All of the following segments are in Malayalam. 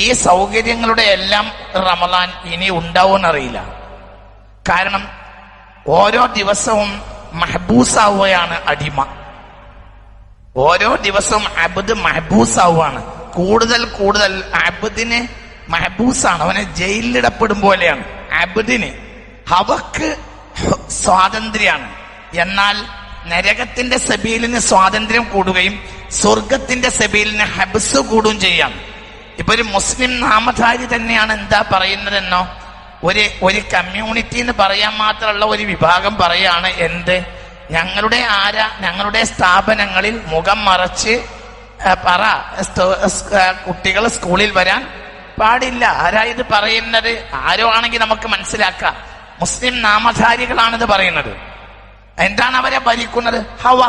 ഈ സൗകര്യങ്ങളുടെ എല്ലാം റമദാൻ ഇനി ഉണ്ടാവുമെന്നറിയില്ല. കാരണം ഓരോ ദിവസവും മഹബൂസാവുകയാണ് അടിമ. ഓരോ ദിവസവും അബ്ദ് മഹബൂസാവുകയാണ്. കൂടുതൽ കൂടുതൽ അബ്ദിന് മഹബൂസാണ്, അവനെ ജയിലിലിടപ്പെടും പോലെയാണ് അബ്ദിന്. അവക്ക് സ്വാതന്ത്ര്യമാണ്. എന്നാൽ നരകത്തിന്റെ സബീലിന് സ്വാതന്ത്ര്യം കൂടുകയും സ്വർഗത്തിന്റെ സബീലിന് ഹബ്സ് കൂടുകയും ചെയ്യാം. ഇപ്പൊ ഒരു മുസ്ലിം നാമധാരി തന്നെയാണ് എന്താ പറയുന്നതെന്നോ, ഒരു കമ്മ്യൂണിറ്റി എന്ന് പറയാൻ മാത്രമുള്ള ഒരു വിഭാഗം പറയാണ് എന്ത്, ഞങ്ങളുടെ സ്ഥാപനങ്ങളിൽ മുഖം മറച്ച് കുട്ടികൾ സ്കൂളിൽ വരാൻ പാടില്ല. ആരാ ഇത് പറയുന്നത്? ആരോ ആണെങ്കിൽ നമുക്ക് മനസ്സിലാക്കാം. മുസ്ലിം നാമധാരികളാണിത് പറയുന്നത്. എന്താണ് അവരെ ഭരിക്കുന്നത്? ഹവ.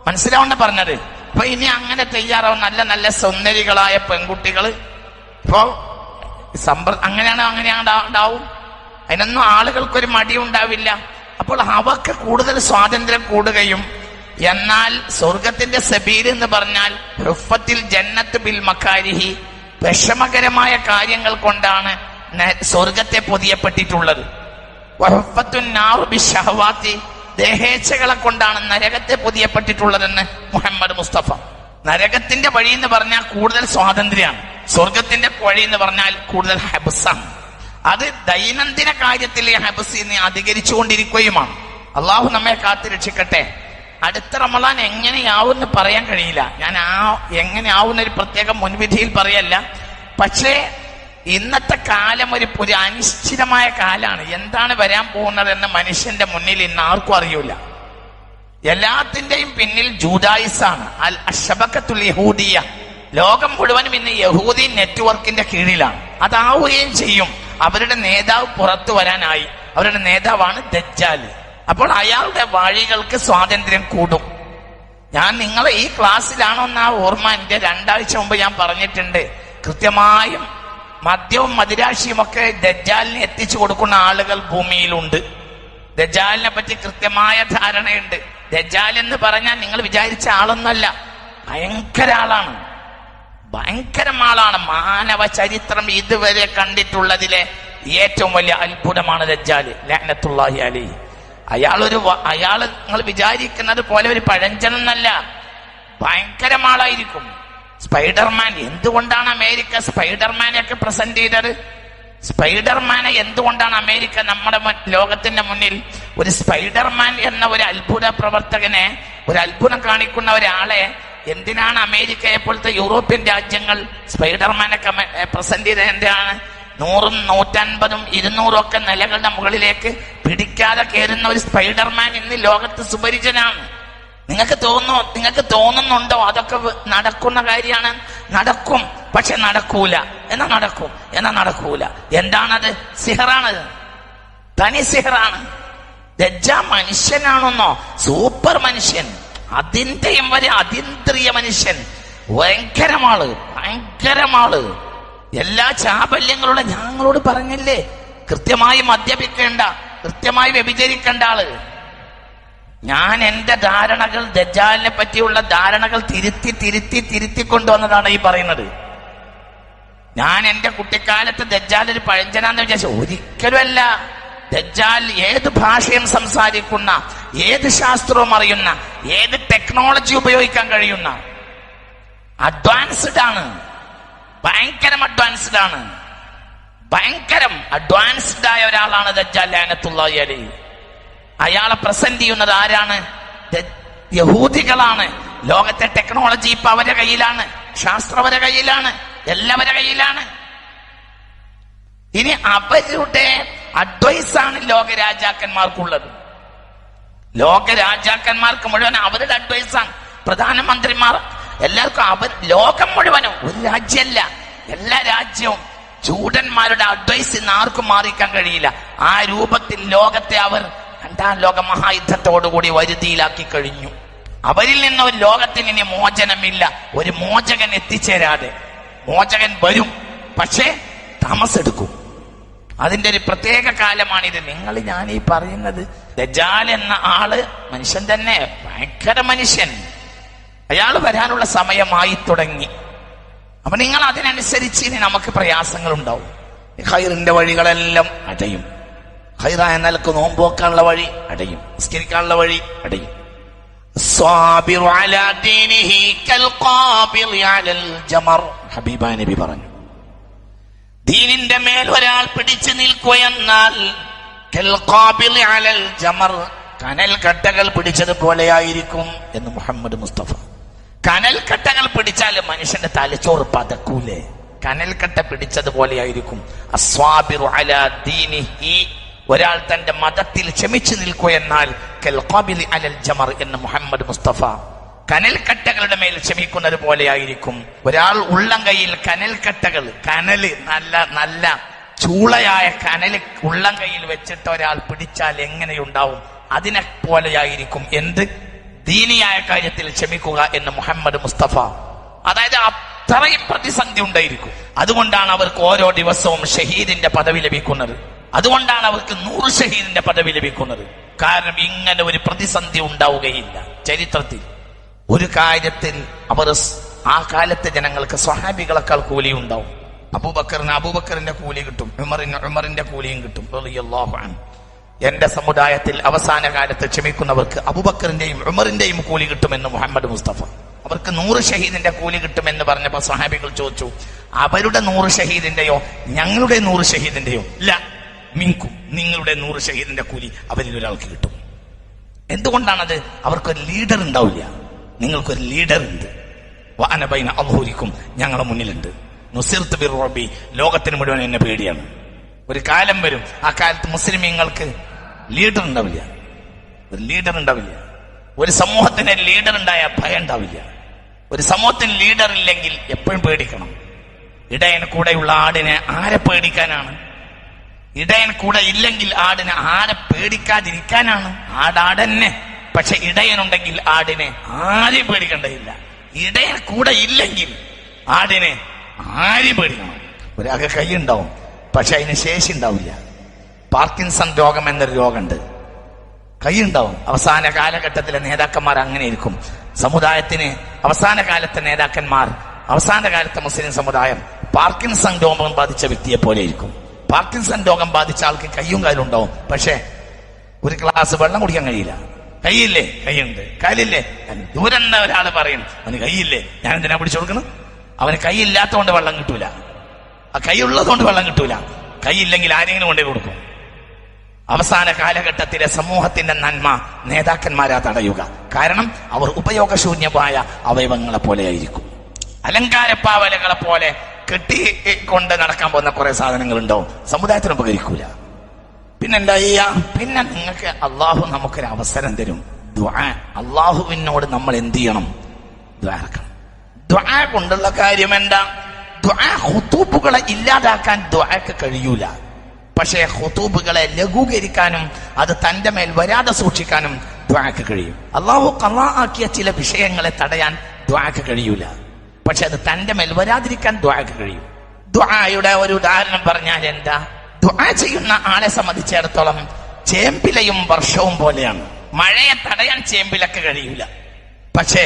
മനസ്സിലാവണ്ട പറഞ്ഞത്. അപ്പൊ ഇനി അങ്ങനെ തയ്യാറാവും നല്ല നല്ല സുന്ദരികളായ പെൺകുട്ടികൾ. ഇപ്പോ അങ്ങനെയാണ് ഉണ്ടാവും. അതിനൊന്നും ആളുകൾക്കൊരു മടി ഉണ്ടാവില്ല. അപ്പോൾ അവക്ക് കൂടുതൽ സ്വാതന്ത്ര്യം കൂടുകയും, എന്നാൽ സ്വർഗത്തിന്റെ സബീൽ എന്ന് പറഞ്ഞാൽ ഹുഫത്തിൽ ജന്നത്ത് ബിൽ മക്കാരിഹി, വിഷമകരമായ കാര്യങ്ങൾ കൊണ്ടാണ് സ്വർഗത്തെ പൊതിയപ്പെട്ടിട്ടുള്ളത്. വഹുഫത്തുൻ നാറു ബിശ്ശഹവാത്തി, ദേഹേച്ഛകളെ കൊണ്ടാണ് നരകത്തെ പൊതിയപ്പെട്ടിട്ടുള്ളതെന്ന് മുഹമ്മദ് മുസ്തഫ. നരകത്തിന്റെ വഴി എന്ന് പറഞ്ഞാൽ കൂടുതൽ സ്വാതന്ത്ര്യമാണ്, സ്വർഗത്തിന്റെ വഴി എന്ന് പറഞ്ഞാൽ കൂടുതൽ ഹബ്സാണ്. അത് ദൈനംദിന കാര്യത്തിൽ ഈ ഹബ്സിനെ അധികരിച്ചുകൊണ്ടിരിക്കുകയുമാണ്. അള്ളാഹു നമ്മെ കാത്തു രക്ഷിക്കട്ടെ. അടുത്ത റമളാൻ എങ്ങനെയാവുമെന്ന് പറയാൻ കഴിയില്ല. ഞാൻ എങ്ങനെയാവുന്ന ഒരു പ്രത്യേക മുൻവിധിയിൽ പറയല്ല. പക്ഷേ ഇന്നത്തെ കാലം ഒരു അനിശ്ചിതമായ കാലാണ്. എന്താണ് വരാൻ പോകുന്നതെന്ന് മനുഷ്യന്റെ മുന്നിൽ ഇന്ന് ആർക്കും അറിയില്ല. എല്ലാത്തിന്റെയും പിന്നിൽ ജൂദായിസാണ്. അൽ അശബക്കത്തുൽ യഹൂദിയ. ലോകം മുഴുവനും ഇന്ന് യഹൂദി നെറ്റ്വർക്കിന്റെ കീഴിലാണ്. അതാവുകയും ചെയ്യും. അവരുടെ നേതാവ് പുറത്തു വരാനായി. അവരുടെ നേതാവാണ് ദജ്ജാൽ. അപ്പോൾ അയാളുടെ വഴികൾക്ക് സ്വാതന്ത്ര്യം കൂടും. ഞാൻ നിങ്ങളെ ഈ ക്ലാസ്സിലാണോന്ന് ആ ഓർമ്മ എന്റെ 2 ആഴ്ച മുമ്പ് ഞാൻ പറഞ്ഞിട്ടുണ്ട്. കൃത്യമായും മദ്യവും മദിരാശിയും ഒക്കെ ദജ്ജാലിന് എത്തിച്ചു കൊടുക്കുന്ന ആളുകൾ ഭൂമിയിലുണ്ട്. ദജ്ജാലിനെ പറ്റി കൃത്യമായ ധാരണയുണ്ട്. ദജ്ജാൽ എന്ന് പറഞ്ഞാൽ നിങ്ങൾ വിചാരിച്ച ആളൊന്നല്ല, ഭയങ്കര ആളാണ്, ഭയങ്കരം ആളാണ്. മാനവ ചരിത്രം ഇതുവരെ കണ്ടിട്ടുള്ളതിലെ ഏറ്റവും വലിയ അത്ഭുതമാണ് ദജ്ജാൽ ലഅ്നത്തുല്ലാഹി അലൈഹി. അയാള് നിങ്ങൾ വിചാരിക്കുന്നത് പോലെ ഒരു പഴഞ്ചനെന്നല്ല, ഭയങ്കരമാളായിരിക്കും. സ്പൈഡർമാൻ, എന്തുകൊണ്ടാണ് അമേരിക്ക സ്പൈഡർമാനെ ഒക്കെ പ്രസന്റ് ചെയ്തത്? സ്പൈഡർമാനെ എന്തുകൊണ്ടാണ് അമേരിക്ക നമ്മുടെ ലോകത്തിന്റെ മുന്നിൽ ഒരു സ്പൈഡർമാൻ എന്ന ഒരു അത്ഭുത പ്രവർത്തകനെ, ഒരു അത്ഭുതം കാണിക്കുന്ന ഒരാളെ എന്തിനാണ് അമേരിക്കയെ പോലത്തെ യൂറോപ്യൻ രാജ്യങ്ങൾ സ്പൈഡർമാനൊക്കെ പ്രസന്റ് ചെയ്തത്? എന്താണ്? 100, 150, 200 ഒക്കെ നിലകളുടെ മുകളിലേക്ക് പിടിക്കാതെ കയറുന്ന ഒരു സ്പൈഡർമാൻ ഇന്ന് ലോകത്ത് സുപരിചിതനാണ്. നിങ്ങൾക്ക് തോന്നുന്നുണ്ടോ അതൊക്കെ നടക്കുന്ന കാര്യമാണ്? നടക്കും, പക്ഷെ നടക്കൂല. എന്നാ നടക്കൂല. എന്താണത്? സിഹറാണത്, തനി സിഹറാണ്. ദജ്ജാൽ മനുഷ്യനാണെന്നോ? സൂപ്പർ മനുഷ്യൻ, അതിന്റെയും വരെ അതീന്ദ്രിയ മനുഷ്യൻ, ഭയങ്കരമാള്. എല്ലാ ചാബല്യങ്ങളുടെ ഞങ്ങളോട് പറഞ്ഞില്ലേ, കൃത്യമായി മദ്യപിക്കേണ്ട, കൃത്യമായി വ്യഭിചരിക്കേണ്ട ആള്. ഞാൻ എന്റെ ധാരണകൾ, ദജ്ജാലിനെ പറ്റിയുള്ള ധാരണകൾ തിരുത്തി കൊണ്ടുവന്നതാണ് ഈ പറയുന്നത്. ഞാൻ എന്റെ കുട്ടിക്കാലത്ത് ദജ്ജാൽ ഒരു പഴഞ്ചനാന്ന് വിചാരിച്ചു. ഒരിക്കലുമല്ല. ദജ്ജാൽ ഏത് ഭാഷയും സംസാരിക്കുന്ന, ഏത് ശാസ്ത്രവും അറിയുന്ന, ഏത് ടെക്നോളജി ഉപയോഗിക്കാൻ കഴിയുന്ന അഡ്വാൻസ്ഡ് ആണ്. ഭയങ്കരം അഡ്വാൻസ്ഡ് ആണ്. അഡ്വാൻസ്ഡ് ആയ ഒരാളാണ് ദജ്ജാൽ ലഅ്നത്തുല്ലാഹി അലൈഹി. അയാളെ പ്രസന്റ് ചെയ്യുന്നത് ആരാണ്? യഹൂദികളാണ്. ലോകത്തെ ടെക്നോളജി ഇപ്പൊ അവരുടെ കയ്യിലാണ്, ശാസ്ത്രം അവരുടെ കയ്യിലാണ്, എല്ലാവരുടെ കയ്യിലാണ്. ഇനി അവരുടെ അഡ്വൈസാണ് ലോകരാജാക്കന്മാർക്കുള്ളത്. ലോകരാജാക്കന്മാർക്ക് മുഴുവൻ അവരുടെ അഡ്വൈസാണ്. പ്രധാനമന്ത്രിമാർ എല്ലാവർക്കും ലോകം മുഴുവനും, ഒരു രാജ്യമല്ല, എല്ലാ രാജ്യവും ജൂതന്മാരുടെ അഡ്വൈസ് ഇന്ന് ആർക്കും മാറിക്കാൻ കഴിയില്ല. ആ രൂപത്തിൽ ലോകത്തെ അവർ 2ാം ലോക മഹായുദ്ധത്തോടുകൂടി വരുതിയിലാക്കി കഴിഞ്ഞു. അവരിൽ നിന്ന് ഒരു ലോകത്തിന് ഇനി മോചനമില്ല. ഒരു മോചകൻ എത്തിച്ചേരാതെ. മോചകൻ വരും, പക്ഷേ താമസെടുക്കും. അതിന്റെ ഒരു പ്രത്യേക കാലമാണിത്. ഞാൻ ഈ പറയുന്നത് ദജ്ജാൽ എന്ന ആള് മനുഷ്യൻ തന്നെ, ഭയങ്കര മനുഷ്യൻ. അയാൾ വരാനുള്ള സമയമായി തുടങ്ങി. അപ്പൊ നിങ്ങൾ അതിനനുസരിച്ച് ഇനി നമുക്ക് പ്രയാസങ്ങൾ ഉണ്ടാവും. ഖൈറിന്റെ വഴികളെല്ലാം അടയും. ഖൈറായ നിലക്ക് നോമ്പ് വെക്കാനുള്ള വഴി അടയും, നിസ്കരിക്കാനുള്ള വഴി അടയും. ഹബീബായ നബി പറഞ്ഞു, ദീനിന്റെ മേൽ ഒരാൾ പിടിച്ചു നിൽക്കുകയെന്നാൽ കനൽ കട്ടകൾ പിടിച്ചതുപോലെയായിരിക്കും എന്ന് മുഹമ്മദ് മുസ്തഫ. കനൽ കട്ടകൾ പിടിച്ചാൽ മനുഷ്യന്റെ തലച്ചോറ് പതക്കൂലേ? കനൽക്കട്ട പിടിച്ചതുപോലെയായിരിക്കും. അസ്വാബിറു അലാ ദീനിഹി, ഒരാൾ തന്റെ മതത്തിൽ ക്ഷമിച്ചു നിൽക്കുകയെന്നാൽ കൽഖാബിലി അലൽ ജമർ എന്ന് മുഹമ്മദ് മുസ്തഫ. കനൽക്കട്ടകളുടെ മേൽ ക്ഷമിക്കുന്നത് പോലെയായിരിക്കും. ഒരാൾ ഉള്ളം കൈയിൽ കനൽക്കട്ടകൾ, കനല് നല്ല നല്ല ചൂളയായ കനല് ഉള്ളം കൈയിൽ വെച്ചിട്ട് ഒരാൾ പിടിച്ചാൽ എങ്ങനെയുണ്ടാവും? അതിനെ പോലെയായിരിക്കും എന്ത്? ദീനിയായ കാര്യത്തിൽ ക്ഷമിക്കുക എന്ന് മുഹമ്മദ് മുസ്തഫ. അതായത് അത്രയും പ്രതിസന്ധി ഉണ്ടായിരിക്കും. അതുകൊണ്ടാണ് അവർക്ക് ഓരോ ദിവസവും ഷഹീദിന്റെ പദവി ലഭിക്കുന്നത്. അതുകൊണ്ടാണ് അവർക്ക് 100 ഷഹീദിന്റെ പദവി ലഭിക്കുന്നത്. കാരണം ഇങ്ങനെ ഒരു പ്രതിസന്ധി ഉണ്ടാവുകയില്ല ചരിത്രത്തിൽ. ഒരു കാര്യത്തിൽ അവർ ആ കാലത്തെ ജനങ്ങൾക്ക് സ്വഹാബികളെക്കാൾ കൂലി ഉണ്ടാവും. അബൂബക്കറിന്റെ കൂലി കിട്ടും, ഉമറിന്റെ കൂലിയും കിട്ടും റളിയല്ലാഹു അൻഹു. എന്റെ സമുദായത്തിൽ അവസാന കാലത്ത് ക്ഷമിക്കുന്നവർക്ക് അബൂബക്കറിന്റെയും ഉമറിന്റെയും കൂലി കിട്ടുമെന്ന് മുഹമ്മദ് മുസ്തഫ. അവർക്ക് 100 ഷഹീദിന്റെ കൂലി കിട്ടുമെന്ന് പറഞ്ഞപ്പോ സ്വഹാബികൾ ചോദിച്ചു, അവരുടെ 100 ഷഹീദിന്റെയോ ഞങ്ങളുടെ 100 ഷഹീദിന്റെയോ? ഇല്ല, മിൻകും, നിങ്ങളുടെ 100 ഷഹീദിന്റെ കൂലി അവരിൽ ഒരാൾക്ക് കിട്ടും. എന്തുകൊണ്ടാണത്? അവർക്കൊരു ലീഡർ ഉണ്ടാവില്ല. നിങ്ങൾക്കൊരു ലീഡർ ഉണ്ട്. വഅന ബൈന അദ്ഹുരിക്കും, ഞങ്ങളുടെ മുന്നിലുണ്ട്. നുസിർതു ബിർറബി, ലോകത്തിന് മുഴുവൻ എന്നെ പേടിയാണ്. ഒരു കാലം വരും, ആ കാലത്ത് മുസ്ലിമീങ്ങൾക്ക് ലീഡർ ഉണ്ടാവില്ല. ഒരു ലീഡർ ഉണ്ടാവില്ല. ഒരു സമൂഹത്തിന് ലീഡർ ഉണ്ടായാൽ ഭയം ഉണ്ടാവില്ല. ഒരു സമൂഹത്തിന് ലീഡർ ഇല്ലെങ്കിൽ എപ്പോഴും പേടിക്കണം. ഇടയന് കൂടെയുള്ള ആടിനെ ആരെ പേടിക്കാനാണ്? ഇടയൻ കൂടെ ഇല്ലെങ്കിൽ ആടിനെ ആരെ പേടിക്കാതിരിക്കാനാണ്? ആടാടന്നെ. പക്ഷെ ഇടയനുണ്ടെങ്കിൽ ആടിനെ ആരെയും പേടിക്കേണ്ടതില്ല. ഇടയൻ കൂടെ ഇല്ലെങ്കിൽ ആടിനെ ആരെയും പേടിക്കണം. ഒരാൾക്ക് കൈ ഉണ്ടാവും, പക്ഷെ അതിന് ശേഷി ഉണ്ടാവില്ല. പാർക്കിൻസൺ രോഗം എന്നൊരു രോഗമുണ്ട്. കൈയുണ്ടാവും. അവസാന കാലഘട്ടത്തിലെ നേതാക്കന്മാർ അങ്ങനെ ഇരിക്കും. സമുദായത്തിന് അവസാന കാലത്തെ നേതാക്കന്മാർ, അവസാന കാലത്തെ മുസ്ലിം സമുദായം പാർക്കിൻസൺ രോഗം ബാധിച്ച വ്യക്തിയെ പോലെ ഇരിക്കും. പാർക്കിൻസൺ രോഗം ബാധിച്ച ആൾക്ക് കയ്യും കാലും ഉണ്ടാവും, പക്ഷെ ഒരു ഗ്ലാസ് വെള്ളം കുടിക്കാൻ കഴിയില്ല. കൈയില്ലേ? കൈയുണ്ട്. കാലില്ലേ? ദൂരം ഒരാൾ പറയും അവന് കൈയില്ലേ, ഞാൻ എന്തിനാ പിടിച്ചു കൊടുക്കണം? അവന് കൈയില്ലാത്തതുകൊണ്ട് വെള്ളം കിട്ടൂല, ആ കൈ ഉള്ളതുകൊണ്ട് വെള്ളം കിട്ടൂല. കൈയില്ലെങ്കിൽ ആരെങ്കിലും കൊണ്ടേ കൊടുക്കും. അവസാന കാലഘട്ടത്തിലെ സമൂഹത്തിന്റെ നന്മ നേതാക്കന്മാരാ തടയുക. കാരണം അവർ ഉപയോഗശൂന്യമായ അവയവങ്ങളെ പോലെയായിരിക്കും. അലങ്കാരപ്പാവലകളെ പോലെ കെട്ടിക്കൊണ്ട് നടക്കാൻ പോകുന്ന കുറെ സാധനങ്ങൾ ഉണ്ടാവും, സമുദായത്തിന് ഉപകരിക്കൂല. പിന്നെന്താ ചെയ്യാ? പിന്നെ നിങ്ങൾക്ക് അള്ളാഹു നമുക്കൊരു അവസരം തരും. ദുആ. അള്ളാഹുവിനോട് നമ്മൾ എന്ത് ചെയ്യണം? ദുആ ഇറക്കണം. ദുആ കൊണ്ടുള്ള കാര്യം എന്താ? ദുആ ഖുതൂബുകളെ ഇല്ലാതാക്കാൻ ദുആക്ക് കഴിയൂല. പക്ഷേ ഖുതൂബുകളെ ലഘൂകരിക്കാനും അത് തന്റെ മേൽ വരാതെ സൂക്ഷിക്കാനും ദുആക്ക് കഴിയും. അള്ളാഹു ഖളാ ആക്കിയ ചില വിഷയങ്ങളെ തടയാൻ ദുആക്ക് കഴിയൂല, പക്ഷെ അത് തന്റെ മേൽ വരാതിരിക്കാൻ ദുആക്ക് കഴിയും. ദുആയുടെ ഒരു ഉദാഹരണം പറഞ്ഞാൽ എന്താ? ദുആ ചെയ്യുന്ന ആളെ സംബന്ധിച്ചിടത്തോളം ചേമ്പിലയും വർഷവും പോലെയാണ്. മഴയെ തടയാൻ ചേമ്പിലക്ക് കഴിയൂല, പക്ഷേ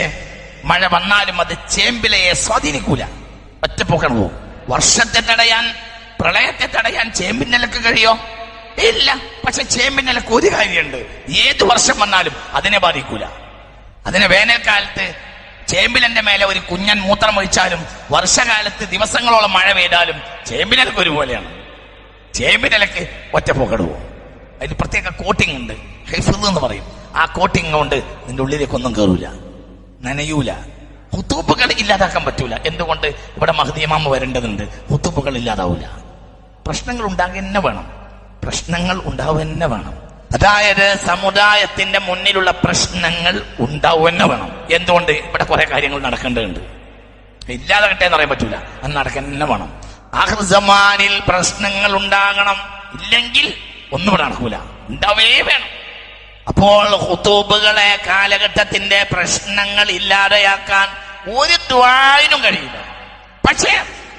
മഴ വന്നാലും അത് ചേമ്പിലയെ സ്വാധീനിക്കൂല, ഒറ്റപ്പോക്കണം പോവും. വർഷത്തെ തടയാൻ, പ്രളയത്തെ തടയാൻ ചേമ്പിനിലക്ക് കഴിയോ? ഇല്ല. പക്ഷെ ചേമ്പിനിലക്ക് ഒരു കാര്യമുണ്ട്, ഏത് വർഷം വന്നാലും അതിനെ ബാധിക്കൂല. അതിന് വേനൽക്കാലത്ത് ചേമ്പിലന്റെ മേലെ ഒരു കുഞ്ഞൻ മൂത്രം ഒഴിച്ചാലും വർഷകാലത്ത് ദിവസങ്ങളോളം മഴ പെയ്താലും ചേമ്പിനിലക്ക് ഒരുപോലെയാണ്. ചേമ്പിനിലക്ക് ഒറ്റപ്പോക്കടുവോ? അതിന് പ്രത്യേക കോട്ടിംഗ് ഉണ്ട്, ഹിഫ്ള് എന്ന് പറയും. ആ കോട്ടിംഗ് കൊണ്ട് നിന്റെ ഉള്ളിലേക്കൊന്നും കയറൂല, നനയൂല. ഹുത്തൂബുകൾ ഇല്ലാതാക്കാൻ പറ്റൂല. എന്തുകൊണ്ട്? ഇവിടെ മഹ്ദി ഇമാം വരേണ്ടതുണ്ട്. ഹുത്തൂബുകൾ ഇല്ലാതാവൂല. പ്രശ്നങ്ങൾ ഉണ്ടാകുന്നെ വേണം, പ്രശ്നങ്ങൾ ഉണ്ടാവുന്നെ വേണം. അതായത് സമുദായത്തിന്റെ മുന്നിലുള്ള പ്രശ്നങ്ങൾ ഉണ്ടാവുന്നെ വേണം. എന്തുകൊണ്ട്? ഇവിടെ കുറെ കാര്യങ്ങൾ നടക്കേണ്ടതുണ്ട്. ഇല്ലാതാകട്ടെ എന്ന് പറയാൻ പറ്റൂല, അത് നടക്കന്നെ വേണം. ആഖിർ സമാനിൽ പ്രശ്നങ്ങൾ ഉണ്ടാകണം, ഇല്ലെങ്കിൽ ഒന്നും ഇവിടെ നടക്കൂല, ഉണ്ടാവേ വേണം. അപ്പോൾ ഖുതൂബുകളെ, കാലഘട്ടത്തിന്റെ പ്രശ്നങ്ങൾ ഇല്ലാതെയാക്കാൻ ഒരു ദുആഇനും കഴിയില്ല. പക്ഷേ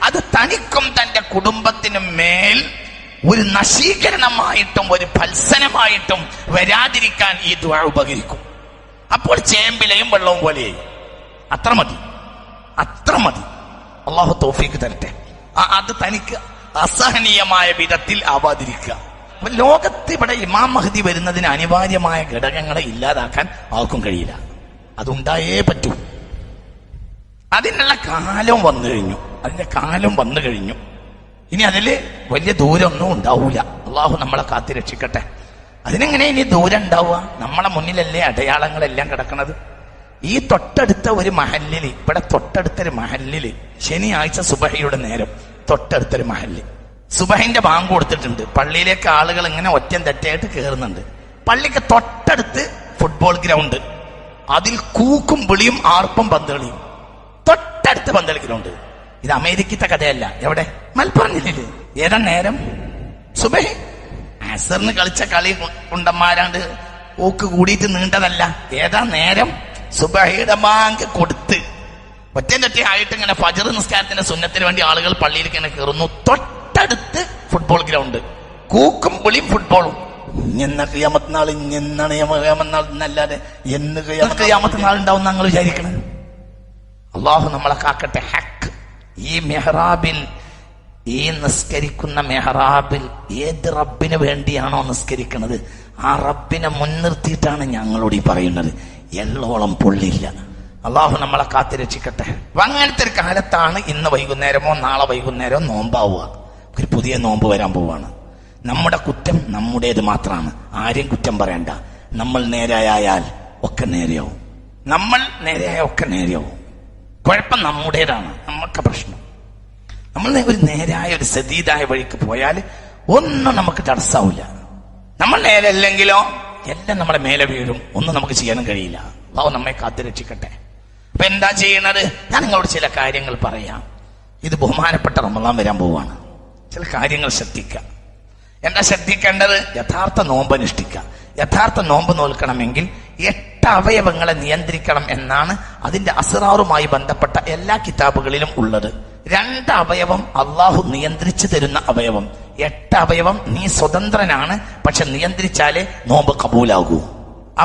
അത് തനിക്കും തന്റെ കുടുംബത്തിനും മേൽ ഒരു നശീകരണമായിട്ടും ഒരു ഫൽസനമായിട്ടും വരാതിരിക്കാൻ ഈ ദുആ ഉപകരിക്കും. അപ്പോൾ ചേമ്പിലയും വെള്ളവും പോലെ അത്ര മതി, അത്ര മതി. അള്ളാഹു തൗഫീക്ക് തരട്ടെ. അത് തനിക്ക് അസഹനീയമായ വിധത്തിൽ ആവാതിരിക്കുക. ലോകത്ത് ഇവിടെ ഇമാം മഹ്ദി വരുന്നതിന് അനിവാര്യമായ ഘടകങ്ങളെ ഇല്ലാതാക്കാൻ ആർക്കും കഴിയില്ല. അതുണ്ടായേ പറ്റൂ. അതിനുള്ള കാലം വന്നു കഴിഞ്ഞു. അതിന്റെ കാലം വന്നു കഴിഞ്ഞു. ഇനി അതില് വലിയ ദൂരമൊന്നും ഉണ്ടാവൂല. അള്ളാഹു നമ്മളെ കാത്തി രക്ഷിക്കട്ടെ. അതിനെങ്ങനെ ഇനി ദൂരം ഉണ്ടാവുക? നമ്മളെ മുന്നിലല്ലേ അടയാളങ്ങളെല്ലാം കിടക്കണത്. ഈ തൊട്ടടുത്ത ഒരു മഹല്ലില്, ഇവിടെ തൊട്ടടുത്തൊരു മഹല്ലില് ശനിയാഴ്ച സുബഹയുടെ നേരം തൊട്ടടുത്തൊരു മഹല്ല് സുബഹിന്റെ ബാങ്ക് കൊടുത്തിട്ടുണ്ട്. പള്ളിയിലേക്ക് ആളുകൾ ഇങ്ങനെ ഒറ്റം തെറ്റായിട്ട് കയറുന്നുണ്ട്. പള്ളിക്ക് തൊട്ടടുത്ത് ഫുട്ബോൾ ഗ്രൗണ്ട്, അതിൽ കൂക്കും വിളിയും ആർപ്പും പന്തളിയും. തൊട്ടടുത്ത് പന്തളി ഗ്രൗണ്ട്. ഇത് അമേരിക്കത്തെ കഥയല്ല. എവിടെ? മലപ്പുറം. ഏതാ നേരം? സുബഹി. അസറിന് കളിച്ച കളി കുണ്ടന്മാരാണ്ട് ഊക്ക് കൂടിയിട്ട് നീണ്ടതല്ല. ഏതാ നേരം? സുബഹിയുടെ ബാങ്ക് കൊടുത്ത് ഒറ്റ ആയിട്ട് ഇങ്ങനെ ഫജ്ർ നിസ്കാരത്തിന്റെ സുന്നത്തിന് വേണ്ടി ആളുകൾ പള്ളിയിലേക്ക് ഇങ്ങനെ കയറുന്നു. തൊട്ടടുത്ത് ഫുട്ബോൾ ഗ്രൗണ്ട്, കൂക്കും വിളിയും ഫുട്ബോളും. ഇന്ന ഖിയാമത്ത് നാൾ, ഇന്നാണ് ഖിയാമത്ത് നാൾ എന്നല്ലാതെ എന്ന് ഖിയാമത്ത് നാൾ ഉണ്ടാവും ഞങ്ങൾ വിചാരിക്കണം. അള്ളാഹു നമ്മളെ കാക്കട്ടെ. ഹക്ക് ഈ മെഹ്റാബിൽ, ഈ നിസ്കരിക്കുന്ന മെഹ്റാബിൽ ഏത് റബ്ബിന് വേണ്ടിയാണോ നിസ്കരിക്കുന്നത് ആ റബ്ബിനെ മുൻനിർത്തിയിട്ടാണ് ഞങ്ങളോട് ഈ പറയുന്നത്. എള്ളോളം പൊള്ളില്ല. അള്ളാഹു നമ്മളെ കാത്തി രക്ഷിക്കട്ടെ. അപ്പൊ അങ്ങനത്തെ ഒരു കാലത്താണ് ഇന്ന് വൈകുന്നേരമോ നാളെ വൈകുന്നേരമോ നോമ്പാവുക. ഒരു പുതിയ നോമ്പ് വരാൻ പോവാണ്. നമ്മുടെ കുറ്റം നമ്മുടേത് മാത്രമാണ്. ആരെയും കുറ്റം പറയണ്ട. നമ്മൾ നേരെയായാൽ ഒക്കെ നേരെയാവും. നമ്മൾ നേരെയായ ഒക്കെ നേരെയാവും. കുഴപ്പം നമ്മുടേതാണ്. നമുക്ക് പ്രശ്നം. നമ്മൾ ഒരു നേരായ ഒരു സദീദായ വഴിക്ക് പോയാൽ ഒന്നും നമുക്ക് തടസ്സാവില്ല. നമ്മൾ നേരെ അല്ലെങ്കിലോ എല്ലാം നമ്മളെ മേലെ വീഴും. ഒന്നും നമുക്ക് ചെയ്യാനും കഴിയില്ല. അള്ളാഹു നമ്മെ കാത്തു രക്ഷിക്കട്ടെ. അപ്പൊ എന്താ ചെയ്യണത്? ഞാൻ നിങ്ങളോട് ചില കാര്യങ്ങൾ പറയാം. ഇത് ബഹുമാനപ്പെട്ട റമളാൻ വരാൻ പോവാണ്. ചില കാര്യങ്ങൾ ശ്രദ്ധിക്കുക. എന്താ ശ്രദ്ധിക്കേണ്ടത്? യഥാർത്ഥ നോമ്പ് അനുഷ്ഠിക്കുക. യഥാർത്ഥ നോമ്പ് നോൽക്കണമെങ്കിൽ 8 അവയവങ്ങളെ നിയന്ത്രിക്കണം എന്നാണ് അതിന്റെ അസ്റാറുമായി ബന്ധപ്പെട്ട എല്ലാ കിതാബുകളിലും ഉള്ളത്. 2 അവയവം അള്ളാഹു നിയന്ത്രിച്ചു തരുന്ന അവയവം. 8 അവയവം നീ സ്വതന്ത്രനാണ്, പക്ഷെ നിയന്ത്രിച്ചാലേ നോമ്പ് കബൂലാകൂ.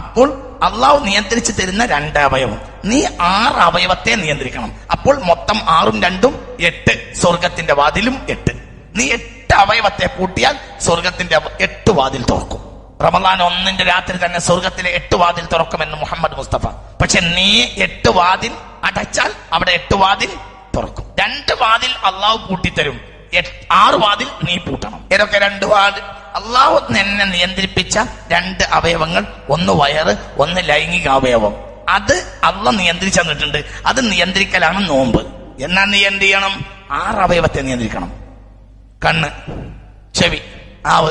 അപ്പോൾ അള്ളാഹു നിയന്ത്രിച്ചു തരുന്ന 2 അവയവം, നീ 6 അവയവത്തെ നിയന്ത്രിക്കണം. അപ്പോൾ മൊത്തം 6ഉം 2ഉം 8. സ്വർഗത്തിന്റെ വാതിലും 8. നീ 8 അവയവത്തെ പൂട്ടിയാൽ സ്വർഗത്തിന്റെ 8 വാതിൽ തുറക്കും. റമളാൻ 1 രാത്രി തന്നെ സ്വർഗത്തിലെ 8 വാതിൽ തുറക്കുമെന്ന് മുഹമ്മദ് മുസ്തഫ. പക്ഷെ നീ 8 വാതിൽ അടച്ചാൽ അവിടെ 8 വാതിൽ തുറക്കും. 2 വാതിൽ അള്ളാഹു പൂട്ടിത്തരും. 6 വാതിൽ നീ പൂട്ടണം. ഏതൊക്കെ 2 വാതിൽ? അള്ളാഹു നിന്നെ നിയന്ത്രിപ്പിച്ച 2 അവയവങ്ങൾ. ഒന്ന് വയറ്, ഒന്ന് ലൈംഗിക അവയവം. അത് അള്ളാഹ് നിയന്ത്രിച്ചു തന്നിട്ടുണ്ട്. അത് നിയന്ത്രിക്കലാണ് നോമ്പ്. എന്നാ നീ എന്ത് ചെയ്യണം? 6 അവയവത്തെ നിയന്ത്രിക്കണം. കണ്ണ്, ചെവി, നാവ്,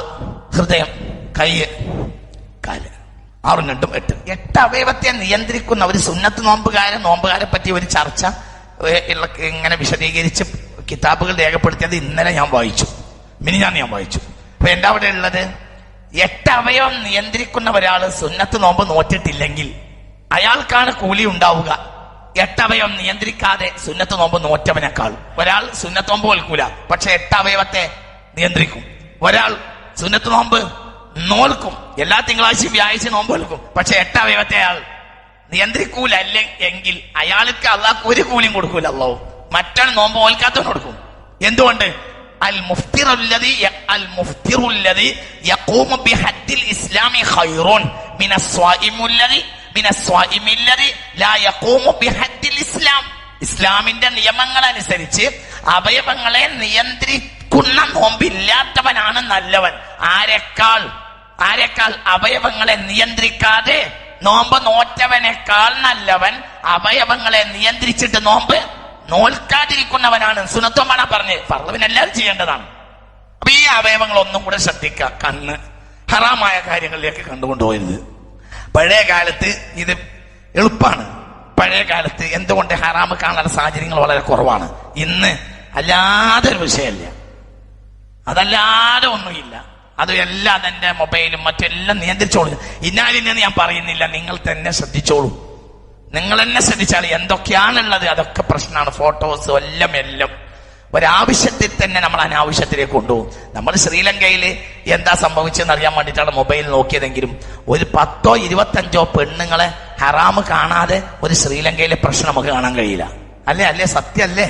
ഹൃദയം, കയ്യ്, കാല്. 6ഉം 2ഉം 8. 8 അവയവത്തെ നിയന്ത്രിക്കുന്ന ഒരു സുന്നത്ത് നോമ്പുകാരെ പറ്റി ഒരു ചർച്ച ഇങ്ങനെ വിശദീകരിച്ച് കിതാബുകൾ രേഖപ്പെടുത്തിയത് ഇന്നലെ ഞാൻ വായിച്ചു. മിനിഞ്ഞാന്ന് ഞാൻ വായിച്ചു. അപ്പൊ എന്താ അവിടെ ഉള്ളത്? 8 അവയവം നിയന്ത്രിക്കുന്ന ഒരാള് സുന്നത്ത് നോമ്പ് നോറ്റിട്ടില്ലെങ്കിൽ അയാൾക്കാണ് കൂലി ഉണ്ടാവുക. 8 അവയവം നിയന്ത്രിക്കാതെ സുന്നത്ത് നോമ്പ് നോറ്റവനേക്കാൾ. ഒരാൾ സുന്നത്ത് നോമ്പ് കേൾക്കൂല, പക്ഷെ 8 അവയവത്തെ നിയന്ത്രിക്കും. ഒരാൾ സുന്നത്ത് നോമ്പ് നോൽക്കും, എല്ലാ തിങ്കളാഴ്ചയും വ്യാഴ്ച നോമ്പ് കേൾക്കും, പക്ഷെ 8 അവയവത്തെ അയാൾ നിയന്ത്രിക്കൂല. എങ്കിൽ അയാൾക്ക് അള്ളാഹ് ഒരു കൂലിയും കൊടുക്കൂല. അള്ളാഹു മറ്റാൾ നോമ്പ് ഓൽക്കാത്തവന് കൊടുക്കും. എന്തുകൊണ്ട്? അൽ മുഫ്തിറുല്ലദി യഖൂമു ബിഹദ്ദിൽ ഇസ്ലാമി ഖൈറുൻ മിനസ്വാഇമില്ലദി ലാ യഖൂമു ബിഹദ്ദിൽ ഇസ്ലാം. ഇസ്ലാമിന്റെ നിയമങ്ങൾ അനുസരിച്ച് അവയവങ്ങളെ നിയന്ത്രിക്കുന്ന നോമ്പില്ലാത്തവനാണ് നല്ലവൻ. ആരെക്കാൾ? അവയവങ്ങളെ നിയന്ത്രിക്കാതെ നോമ്പ് നോറ്റവനേക്കാൾ നല്ലവൻ അവയവങ്ങളെ നിയന്ത്രിച്ചിട്ട് നോമ്പ് നോൽക്കാതിരിക്കുന്നവനാണ്. സുന്നത്വമാണ് പറഞ്ഞ്. ഫർളുവിനെല്ലാവരും ചെയ്യേണ്ടതാണ്. അപ്പൊ ഈ അവയവങ്ങൾ ഒന്നും കൂടെ ശ്രദ്ധിക്കുക. കണ്ണ് ഹറാമായ കാര്യങ്ങളിലേക്ക് കണ്ടുകൊണ്ടുപോയത്. പഴയ കാലത്ത് ഇത് എളുപ്പമാണ്. പഴയ കാലത്ത് എന്തുകൊണ്ട് ഹറാമ് കാണാനുള്ള സാഹചര്യങ്ങൾ വളരെ കുറവാണ്. ഇന്ന് അല്ലാതെ ഒരു വിഷയമല്ല. അതല്ലാതെ ഒന്നുമില്ല. അത് എല്ലാം അതെന്റെ മൊബൈലും മറ്റെല്ലാം നിയന്ത്രിച്ചോളൂ. ഇന്നാലിന്ന് ഞാൻ പറയുന്നില്ല, നിങ്ങൾ തന്നെ ശ്രദ്ധിച്ചോളൂ. നിങ്ങൾ തന്നെ ശ്രദ്ധിച്ചാൽ എന്തൊക്കെയാണുള്ളത് അതൊക്കെ പ്രശ്നമാണ്. ഫോട്ടോസ് എല്ലാം ഒരാവശ്യത്തിൽ തന്നെ നമ്മൾ അനാവശ്യത്തിലേക്ക് കൊണ്ടുപോകും. നമ്മൾ ശ്രീലങ്കയിൽ എന്താ സംഭവിച്ചതെന്ന് അറിയാൻ വേണ്ടിയിട്ടാണ് മൊബൈൽ നോക്കിയതെങ്കിലും ഒരു 10ഓ 25ഓ പെണ്ണുങ്ങളെ ഹറാമ് കാണാതെ ഒരു ശ്രീലങ്കയിലെ പ്രശ്നം നമുക്ക് കാണാൻ കഴിയില്ല. അല്ലേ? സത്യല്ലേ?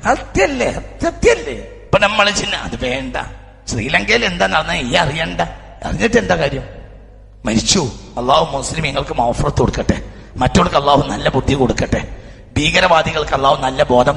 സത്യല്ലേ സത്യല്ലേ? ഇപ്പൊ നമ്മൾ ചിന്ന അത് വേണ്ട. ശ്രീലങ്കയിൽ എന്താ നടന്നത് ഈ അറിയണ്ട, അറിഞ്ഞിട്ട് എന്താ കാര്യം? മരിച്ചു. അള്ളാഹു മുസ്ലിമീങ്ങൾക്ക് മൗഫറത്ത് കൊടുക്കട്ടെ, മറ്റുള്ളവർക്ക് അള്ളാഹു നല്ല ബുദ്ധി കൊടുക്കട്ടെ, ഭീകരവാദികൾക്ക് അള്ളാഹു നല്ല ബോധം